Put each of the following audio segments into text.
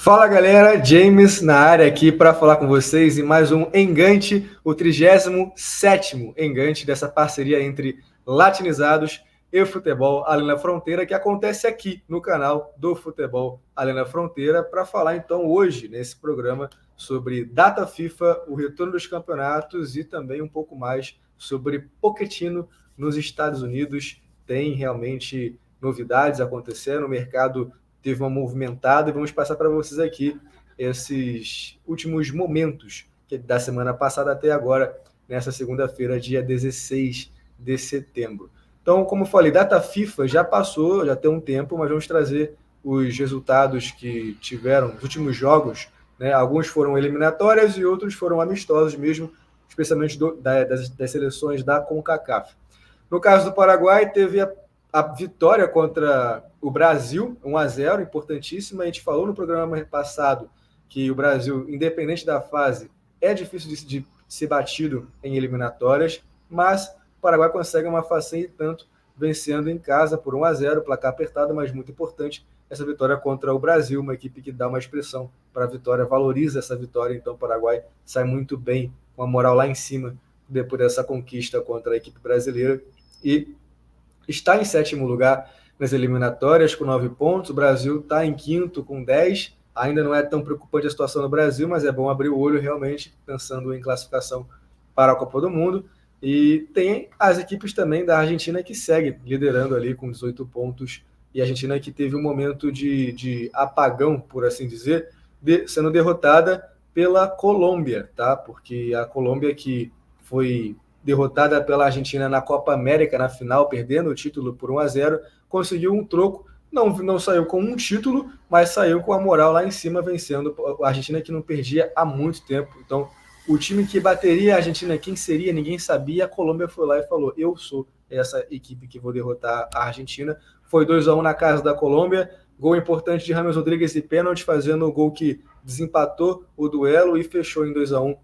Fala galera, James na área aqui para falar com vocês em mais um Engante, o 37º Engante dessa parceria entre Latinizados e Futebol Além da Fronteira, que acontece aqui no canal do Futebol Além da Fronteira, para falar então hoje nesse programa sobre data FIFA, o retorno dos campeonatos e também um pouco mais sobre Pochettino nos Estados Unidos. Tem realmente novidades acontecendo, o mercado teve uma movimentada e vamos passar para vocês aqui esses últimos momentos da semana passada até agora, nessa segunda-feira, dia 16 de setembro. Então, como eu falei, data FIFA já passou, já tem um tempo, mas vamos trazer os resultados que tiveram nos últimos jogos, né? Alguns foram eliminatórias e outros foram amistosos mesmo, especialmente das seleções da CONCACAF. No caso do Paraguai, teve a vitória contra o Brasil, 1-0, importantíssima. A gente falou no programa passado que o Brasil, independente da fase, é difícil de ser batido em eliminatórias, mas o Paraguai consegue uma façanha e tanto, vencendo em casa por 1-0, placar apertado, mas muito importante essa vitória contra o Brasil, uma equipe que dá uma expressão para a vitória, valoriza essa vitória, então o Paraguai sai muito bem, com a moral lá em cima, depois dessa conquista contra a equipe brasileira, e está em sétimo lugar nas eliminatórias com 9 pontos. O Brasil está em quinto com 10. Ainda não é tão preocupante a situação no Brasil, mas é bom abrir o olho realmente, pensando em classificação para a Copa do Mundo. E tem as equipes também da Argentina que seguem liderando ali com 18 pontos. E a Argentina que teve um momento de apagão, por assim dizer, sendo derrotada pela Colômbia, tá? Porque a Colômbia que foi derrotada pela Argentina na Copa América, na final, perdendo o título por 1-0, conseguiu um troco, não saiu com um título, mas saiu com a moral lá em cima, vencendo a Argentina, que não perdia há muito tempo. Então, o time que bateria a Argentina, quem seria, ninguém sabia. A Colômbia foi lá e falou, eu sou essa equipe que vou derrotar a Argentina. Foi 2-1 na casa da Colômbia, gol importante de James Rodrigues e pênalti, fazendo o gol que desempatou o duelo e fechou em 2-1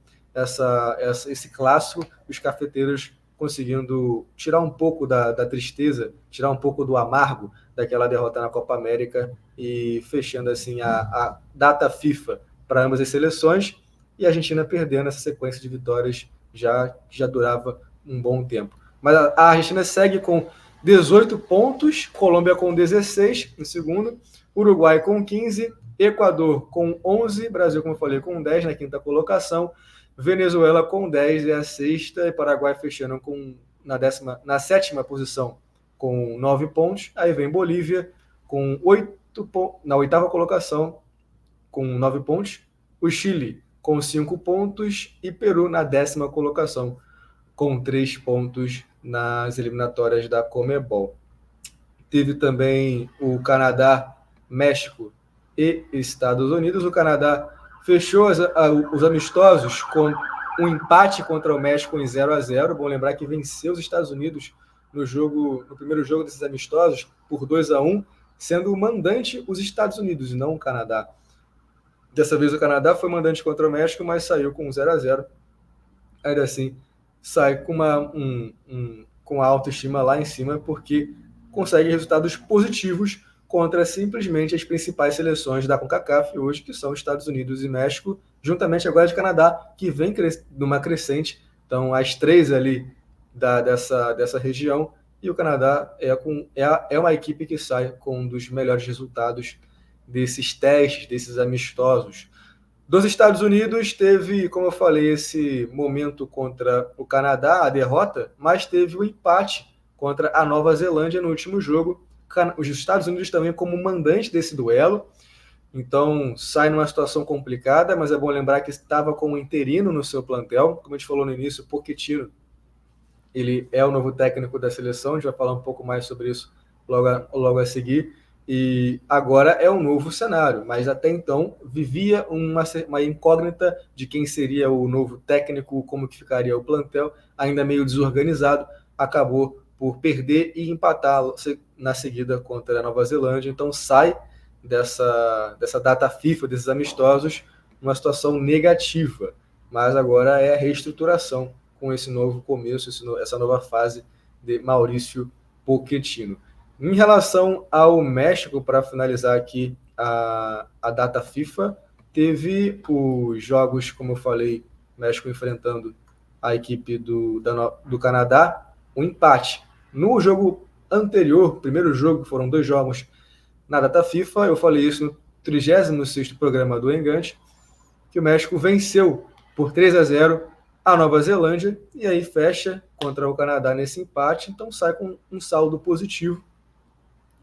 esse clássico, os cafeteiros conseguindo tirar um pouco da tristeza, tirar um pouco do amargo daquela derrota na Copa América e fechando assim a data FIFA para ambas as seleções, e a Argentina perdendo essa sequência de vitórias já durava um bom tempo. Mas a Argentina segue com 18 pontos, Colômbia com 16 em segundo, Uruguai com 15, Equador com 11, Brasil, como eu falei, com 10 na quinta colocação, Venezuela com 10 é a sexta, e Paraguai fechando na sétima posição com 9 pontos. Aí vem Bolívia com 8 pontos, na oitava colocação com 9 pontos. O Chile com 5 pontos e Peru na décima colocação com 3 pontos nas eliminatórias da Conmebol. Teve também o Canadá, México e Estados Unidos. O Canadá fechou os amistosos com um empate contra o México em 0-0. Bom lembrar que venceu os Estados Unidos no primeiro jogo desses amistosos por 2-1, sendo o mandante os Estados Unidos e não o Canadá. Dessa vez o Canadá foi mandante contra o México, mas saiu com 0-0. Ainda assim, sai com a autoestima lá em cima, porque consegue resultados positivos contra simplesmente as principais seleções da CONCACAF hoje, que são Estados Unidos e México, juntamente agora de Canadá, que vem numa crescente. Então, as três ali dessa região, e o Canadá é uma equipe que sai com um dos melhores resultados desses testes, desses amistosos. Dos Estados Unidos, teve, como eu falei, esse momento contra o Canadá, a derrota, mas teve o empate contra a Nova Zelândia no último jogo. Os Estados Unidos também como mandante desse duelo, então sai numa situação complicada, mas é bom lembrar que estava com um interino no seu plantel. Como a gente falou no início, o Pochettino, ele é o novo técnico da seleção, a gente vai falar um pouco mais sobre isso logo a seguir. E agora é um novo cenário, mas até então vivia uma incógnita de quem seria o novo técnico, como que ficaria o plantel, ainda meio desorganizado, acabou por perder e empatar na seguida contra a Nova Zelândia, então sai dessa data FIFA, desses amistosos, uma situação negativa, mas agora é a reestruturação com esse novo começo, essa nova fase de Maurício Pochettino. Em relação ao México, para finalizar aqui a data FIFA, teve os jogos, como eu falei, México enfrentando a equipe do Canadá, um empate. No jogo anterior, primeiro jogo, foram 2 jogos na data FIFA, eu falei isso no 36º programa do Engante, que o México venceu por 3-0 a Nova Zelândia e aí fecha contra o Canadá nesse empate, então sai com um saldo positivo.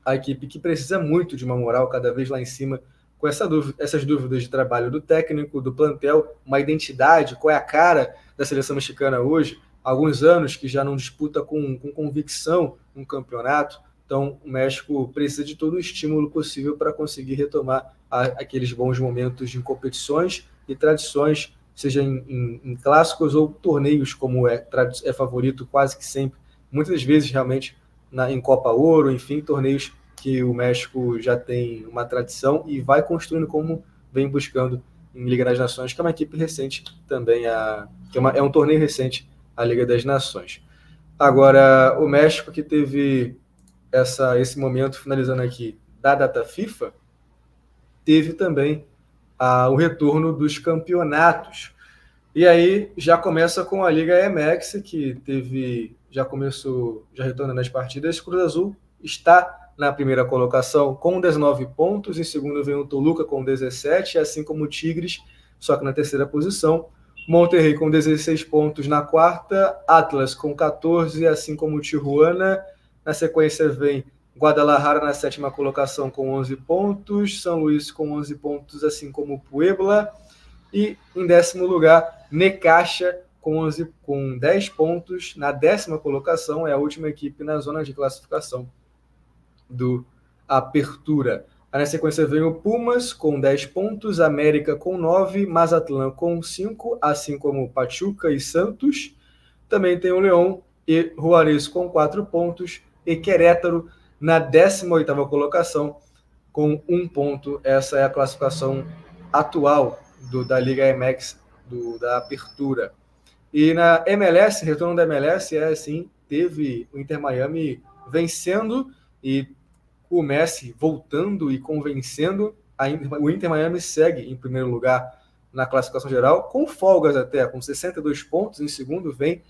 A equipe que precisa muito de uma moral cada vez lá em cima, com essas dúvidas de trabalho do técnico, do plantel, uma identidade, qual é a cara da seleção mexicana hoje, alguns anos que já não disputa com convicção um campeonato, então o México precisa de todo o estímulo possível para conseguir retomar aqueles bons momentos de competições e tradições, seja em clássicos ou torneios, como é favorito quase que sempre, muitas vezes realmente em Copa Ouro, enfim, torneios que o México já tem uma tradição e vai construindo como vem buscando em Liga das Nações, que é uma equipe recente também, é um torneio recente, a Liga das Nações. Agora, o México que teve esse momento, finalizando aqui, da data FIFA, teve também o retorno dos campeonatos. E aí já começa com a Liga MX, que já retorna nas partidas. Cruz Azul está na primeira colocação com 19 pontos, em segundo vem o Toluca com 17, assim como o Tigres, só que na terceira posição. Monterrey com 16 pontos na quarta, Atlas com 14, assim como o Tijuana. Na sequência vem Guadalajara na sétima colocação com 11 pontos, São Luís com 11 pontos, assim como o Puebla. E em 10º lugar, Necaxa com 10 pontos. Na 10ª colocação, é a última equipe na zona de classificação do Apertura. Aí na sequência vem o Pumas com 10 pontos, América com 9, Mazatlán com 5, assim como Pachuca e Santos. Também tem o León e Juárez com 4 pontos e Querétaro na 18ª colocação com 1 ponto. Essa é a classificação atual da Liga MX, da Apertura. E na MLS, retorno da MLS, teve o Inter Miami vencendo e o Messi voltando e convencendo. O Inter Miami segue em primeiro lugar na classificação geral, com folgas até, com 62 pontos. Em segundo vem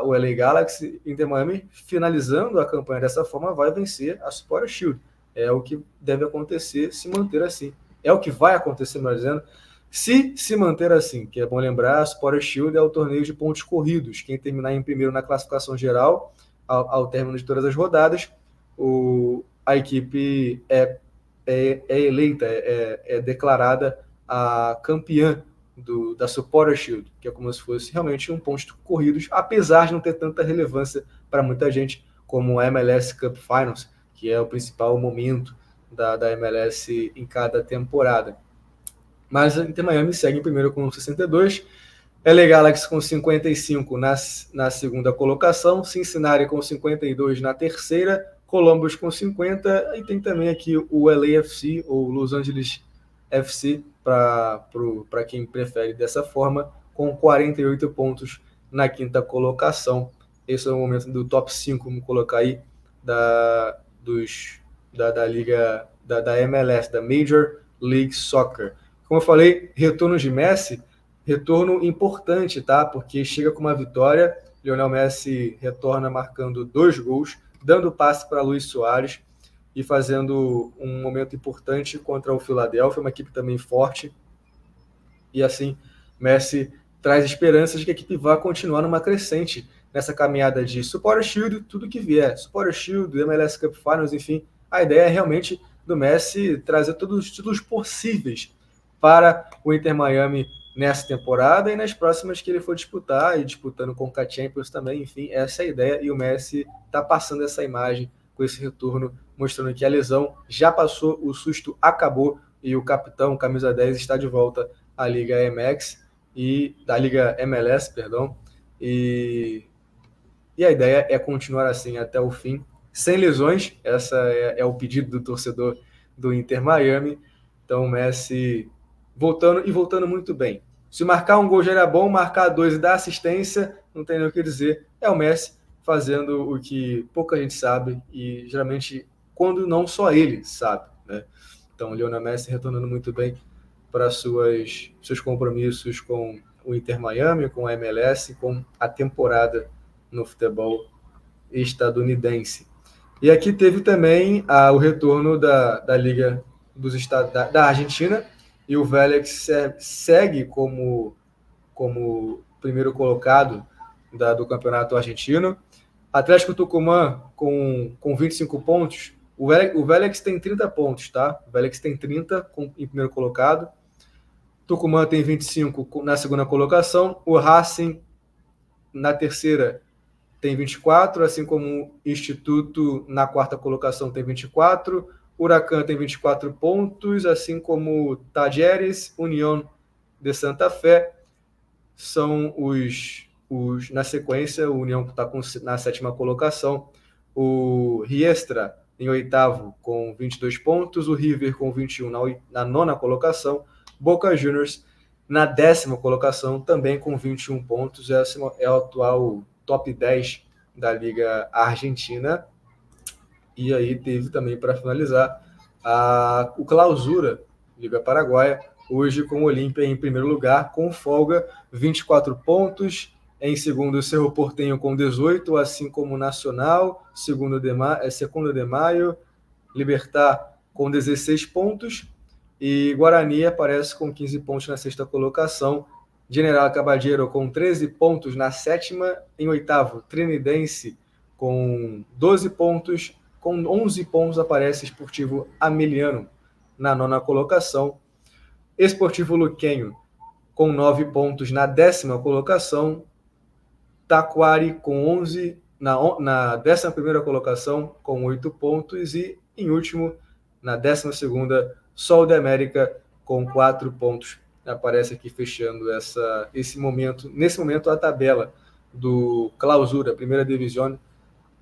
o LA Galaxy. Inter Miami, finalizando a campanha dessa forma, vai vencer a Supporter Shield. É o que deve acontecer, se manter assim. É o que vai acontecer, melhor dizendo, se manter assim, que é bom lembrar, a Supporter Shield é o torneio de pontos corridos. Quem terminar em primeiro na classificação geral, ao término de todas as rodadas, a equipe é eleita, é declarada a campeã da Supporter Shield, que é como se fosse realmente um pontos corridos, apesar de não ter tanta relevância para muita gente como a MLS Cup Finals, que é o principal momento da MLS em cada temporada. Mas a Inter Miami segue em primeiro com 62, LA Galaxy com 55 na segunda colocação, Cincinnati com 52 na terceira, Columbus com 50, e tem também aqui o LAFC, ou Los Angeles FC, para quem prefere dessa forma, com 48 pontos na quinta colocação. Esse é o momento do top 5, vamos colocar aí, da Liga, da MLS, da Major League Soccer. Como eu falei, retorno de Messi, retorno importante, tá? Porque chega com uma vitória, Lionel Messi retorna marcando 2 gols, dando passe para Luis Soares e fazendo um momento importante contra o Philadelphia, uma equipe também forte. E assim, Messi traz esperanças de que a equipe vá continuar numa crescente nessa caminhada de Supporter Shield, tudo que vier, Supporter Shield, MLS Cup Finals, enfim, a ideia é realmente do Messi trazer todos os títulos possíveis para o Inter Miami nessa temporada e nas próximas que ele for disputar, e disputando com o Champions também, enfim, essa é a ideia, e o Messi está passando essa imagem com esse retorno, mostrando que a lesão já passou, o susto acabou, e o capitão, camisa 10, está de volta à Liga MX, da Liga MLS, perdão, e a ideia é continuar assim até o fim, sem lesões. Essa é o pedido do torcedor do Inter Miami. Então o Messi voltando muito bem. Se marcar um gol já era bom, marcar 2 e dar assistência, não tem nem o que dizer. É o Messi fazendo o que pouca gente sabe, e geralmente quando não só ele sabe, né? Então, Lionel Messi retornando muito bem para seus compromissos com o Inter Miami, com a MLS, com a temporada no futebol estadunidense. E aqui teve também o retorno da Liga dos Estados da Argentina, e o Vélez segue como primeiro colocado do campeonato argentino. Atlético Tucumã com 25 pontos. O Vélez tem 30 pontos, tá? O Vélez tem 30 em primeiro colocado. Tucumã tem 25 na segunda colocação. O Racing na terceira tem 24, assim como o Instituto na quarta colocação tem 24. Huracan tem 24 pontos, assim como Talleres, União de Santa Fé. São na sequência, o União está na sétima colocação. O Riestra em oitavo com 22 pontos. O River com 21 na nona colocação. Boca Juniors na décima colocação, também com 21 pontos. Esse é o atual top 10 da Liga Argentina. E aí teve também, para finalizar, o Clausura, Liga Paraguaia, hoje com o Olímpia em primeiro lugar, com folga, 24 pontos. Em segundo, o Cerro Porteño com 18, assim como o Nacional, segundo de Maio, Libertad com 16 pontos. E Guarani aparece com 15 pontos na sexta colocação. General Caballero com 13 pontos na sétima. Em oitavo, Trinidense com 12 pontos. Com 11 pontos aparece Esportivo Ameliano na nona colocação. Esportivo Luquenho com 9 pontos na décima colocação. Taquari com 11 na 11ª colocação com 8 pontos. E em último, na 12ª, Sol de América com 4 pontos. Aparece aqui fechando nesse momento a tabela do Clausura, primeira divisão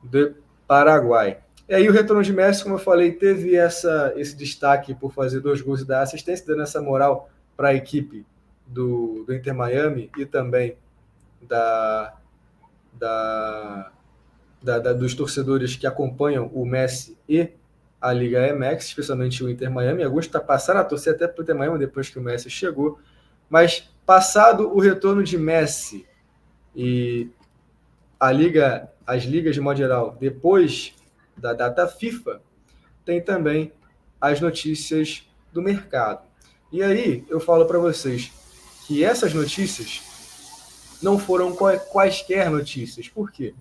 do Paraguai. E aí o retorno de Messi, como eu falei, teve esse destaque por fazer 2 gols e dar assistência, dando essa moral para a equipe do Inter Miami e também dos torcedores que acompanham o Messi e a Liga MX, especialmente o Inter Miami. Alguns passaram a torcer até para o Inter Miami depois que o Messi chegou. Mas passado o retorno de Messi e as ligas de modo geral, depois da data FIFA, tem também as notícias do mercado. E aí eu falo para vocês que essas notícias não foram quaisquer notícias. Por quê?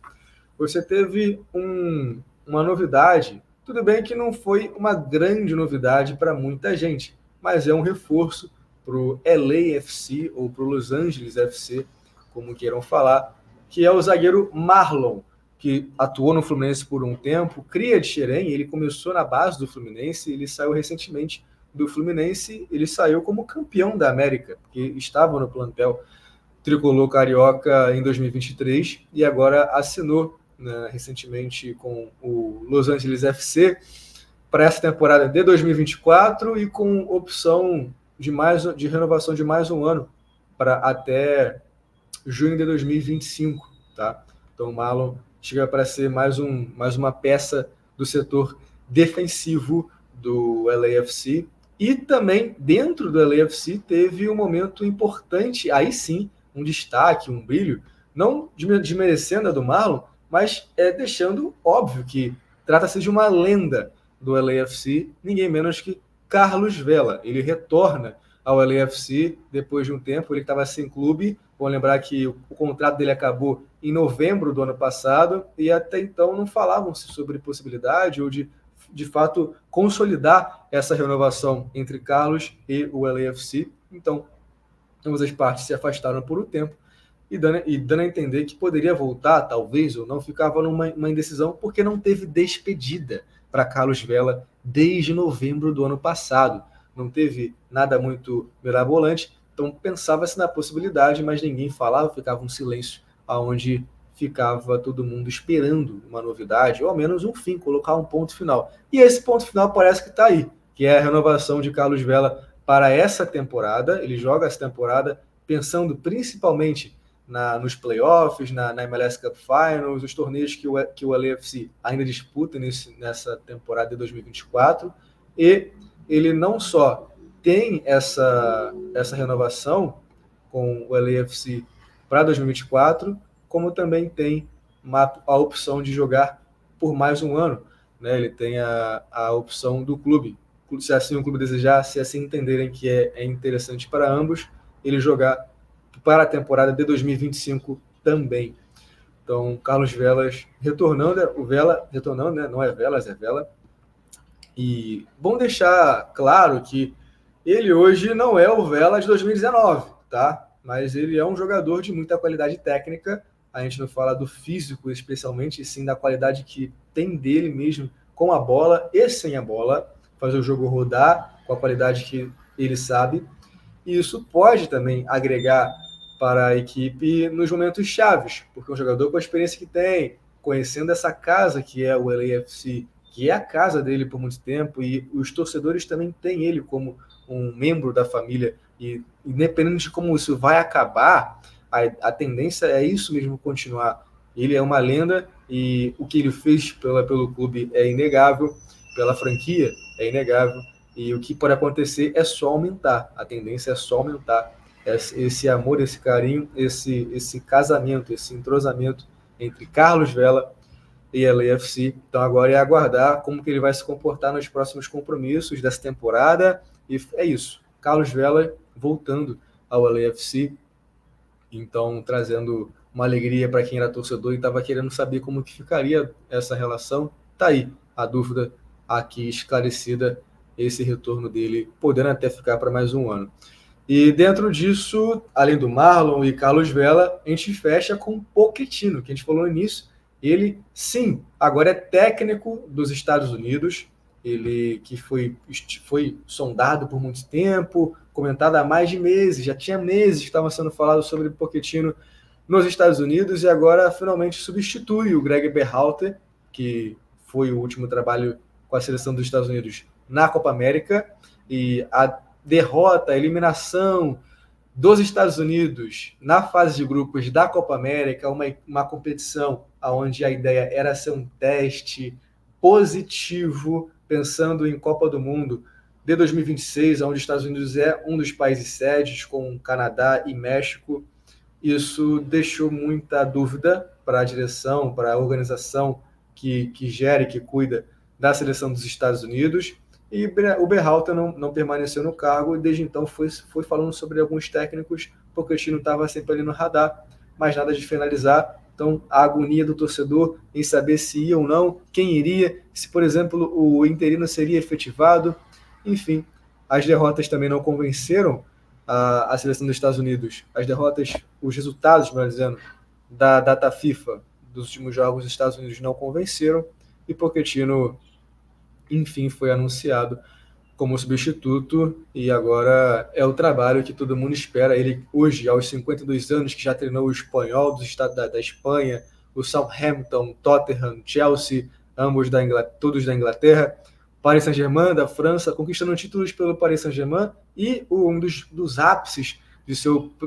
Você teve uma novidade. Tudo bem que não foi uma grande novidade para muita gente, mas é um reforço para o LAFC ou para o Los Angeles FC, como queiram falar, que é o zagueiro Marlon, que atuou no Fluminense por um tempo, cria de Xerém. Ele começou na base do Fluminense, ele saiu recentemente do Fluminense, ele saiu como campeão da América, porque estava no plantel tricolor carioca em 2023 e agora assinou, né, recentemente com o Los Angeles FC para essa temporada de 2024 e com opção de renovação de mais um ano para até junho de 2025, tá? Então o Marlon chega para ser mais uma peça do setor defensivo do LAFC. E também dentro do LAFC teve um momento importante, aí sim, um destaque, um brilho, não desmerecendo a do Marlon, mas deixando óbvio que trata-se de uma lenda do LAFC, ninguém menos que Carlos Vela. Ele retorna ao LAFC depois de um tempo, ele estava sem clube. Vamos lembrar que o contrato dele acabou em novembro do ano passado e até então não falavam-se sobre possibilidade ou de fato consolidar essa renovação entre Carlos e o LAFC. Então, ambas as partes se afastaram por um tempo e dando a entender que poderia voltar, talvez ou não, ficava numa indecisão porque não teve despedida para Carlos Vela desde novembro do ano passado. Não teve nada muito mirabolante, então pensava-se na possibilidade, mas ninguém falava, ficava um silêncio onde ficava todo mundo esperando uma novidade, ou ao menos um fim, colocar um ponto final. E esse ponto final parece que está aí, que é a renovação de Carlos Vela para essa temporada. Ele joga essa temporada pensando principalmente nos playoffs, na MLS Cup Finals, os torneios que o LAFC ainda disputa nessa temporada de 2024, e ele não só tem essa renovação com o LAFC para 2024, como também tem a opção de jogar por mais um ano, né? Ele tem a opção do clube, se assim o clube desejar, se assim entenderem que é interessante para ambos, ele jogar para a temporada de 2025 também. Então, Carlos Velas retornando, o Vela retornando, né? Não é Velas, é Vela. E bom deixar claro que ele hoje não é o Vela de 2019, tá? Mas ele é um jogador de muita qualidade técnica. A gente não fala do físico especialmente, e sim da qualidade que tem dele mesmo com a bola e sem a bola, fazer o jogo rodar com a qualidade que ele sabe. E isso pode também agregar para a equipe nos momentos chaves, porque um jogador com a experiência que tem, conhecendo essa casa que é o LAFC, que é a casa dele por muito tempo, e os torcedores também têm ele como um membro da família, e independente de como isso vai acabar, a tendência é isso mesmo continuar. Ele é uma lenda e o que ele fez pelo clube é inegável, pela franquia é inegável, e o que pode acontecer é só aumentar, a tendência é só aumentar esse amor, esse carinho, esse casamento, esse entrosamento entre Carlos Vela e LAFC. Então agora é aguardar como que ele vai se comportar nos próximos compromissos dessa temporada. E é isso. Carlos Vela voltando ao LAFC. Então trazendo uma alegria para quem era torcedor e estava querendo saber como que ficaria essa relação. Tá aí a dúvida aqui esclarecida, esse retorno dele, podendo até ficar para mais um ano. E dentro disso, além do Marlon e Carlos Vela, a gente fecha com o Pochettino, que a gente falou no início. Ele, sim, agora é técnico dos Estados Unidos, ele que foi sondado por muito tempo, comentado há mais de meses, já tinha meses que estava sendo falado sobre o Pochettino nos Estados Unidos, e agora finalmente substitui o Greg Berhalter, que foi o último trabalho com a seleção dos Estados Unidos na Copa América, e a derrota, a eliminação dos Estados Unidos na fase de grupos da Copa América, uma competição onde a ideia era ser um teste positivo, pensando em Copa do Mundo de 2026, onde os Estados Unidos é um dos países sedes, com Canadá e México. Isso deixou muita dúvida para a direção, para a organização que gera e que cuida da seleção dos Estados Unidos. E o Berhalter não permaneceu no cargo, e desde então foi falando sobre alguns técnicos, porque o time estava sempre ali no radar, mas nada de finalizar. Então, a agonia do torcedor em saber se ia ou não, quem iria, se, por exemplo, o interino seria efetivado. Enfim, as derrotas também não convenceram a seleção dos Estados Unidos. As derrotas, os resultados, melhor dizendo, da data FIFA dos últimos jogos dos Estados Unidos não convenceram, e Pochettino, enfim, foi anunciado como substituto, e agora é o trabalho que todo mundo espera. Ele hoje, aos 52 anos, que já treinou o Espanhol dos Estados da Espanha, o Southampton, Tottenham, Chelsea, ambos todos da Inglaterra, Paris Saint-Germain da França, conquistando títulos pelo Paris Saint-Germain, e um dos ápices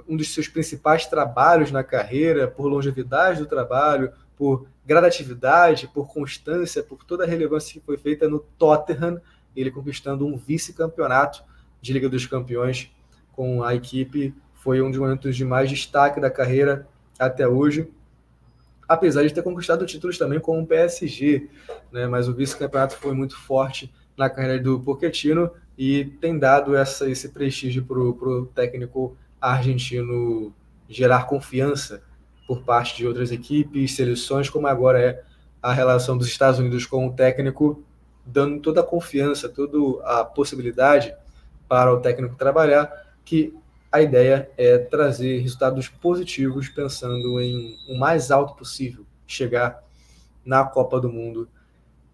um dos seus principais trabalhos na carreira, por longevidade do trabalho, por gradatividade, por constância, por toda a relevância que foi feita no Tottenham, ele conquistando um vice-campeonato de Liga dos Campeões com a equipe. Foi um dos momentos de mais destaque da carreira até hoje, apesar de ter conquistado títulos também com o PSG, né? Mas o vice-campeonato foi muito forte na carreira do Pochettino e tem dado esse prestígio para o técnico argentino gerar confiança por parte de outras equipes, seleções, como agora é a relação dos Estados Unidos com o técnico, dando toda a confiança, toda a possibilidade para o técnico trabalhar, que a ideia é trazer resultados positivos, pensando em o mais alto possível, chegar na Copa do Mundo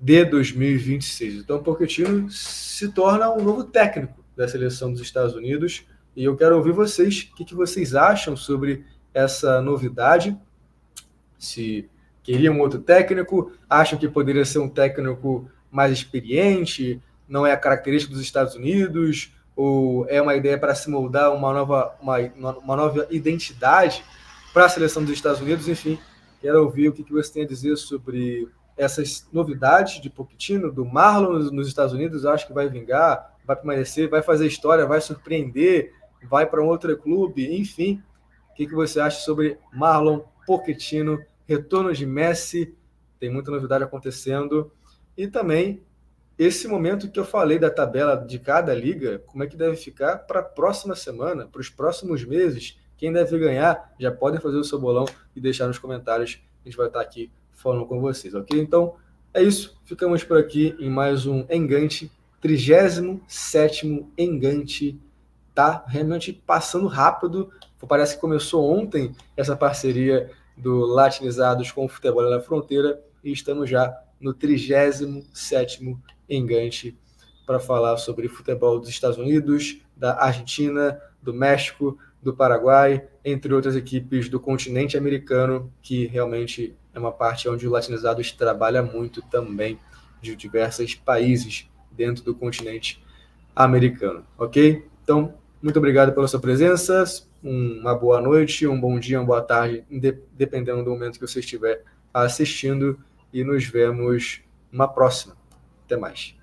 de 2026. Então, o Pochettino se torna um novo técnico da seleção dos Estados Unidos, e eu quero ouvir vocês, o que vocês acham sobre essa novidade, se queriam um outro técnico, acham que poderia ser um técnico mais experiente, não é a característica dos Estados Unidos, ou é uma ideia para se moldar uma nova identidade para a seleção dos Estados Unidos. Enfim, quero ouvir o que você tem a dizer sobre essas novidades de Pochettino, do Marlon nos Estados Unidos, acho que vai vingar, vai permanecer, vai fazer história, vai surpreender, vai para um outro clube, enfim. O que você acha sobre Marlon Pochettino, retorno de Messi? Tem muita novidade acontecendo. E também esse momento que eu falei da tabela de cada liga, como é que deve ficar para a próxima semana, para os próximos meses, quem deve ganhar, já podem fazer o seu bolão e deixar nos comentários, a gente vai estar aqui falando com vocês, ok? Então, é isso, ficamos por aqui em mais um Engante, 37º Engante, tá realmente passando rápido, parece que começou ontem essa parceria do Latinizados com o Futebol na Fronteira, e estamos já no 37º Engante para falar sobre futebol dos Estados Unidos, da Argentina, do México, do Paraguai, entre outras equipes do continente americano, que realmente é uma parte onde o Latinizados trabalha muito também, de diversos países dentro do continente americano, ok? Então, muito obrigado pela sua presença, uma boa noite, um bom dia, uma boa tarde, dependendo do momento que você estiver assistindo, e nos vemos numa próxima. Até mais.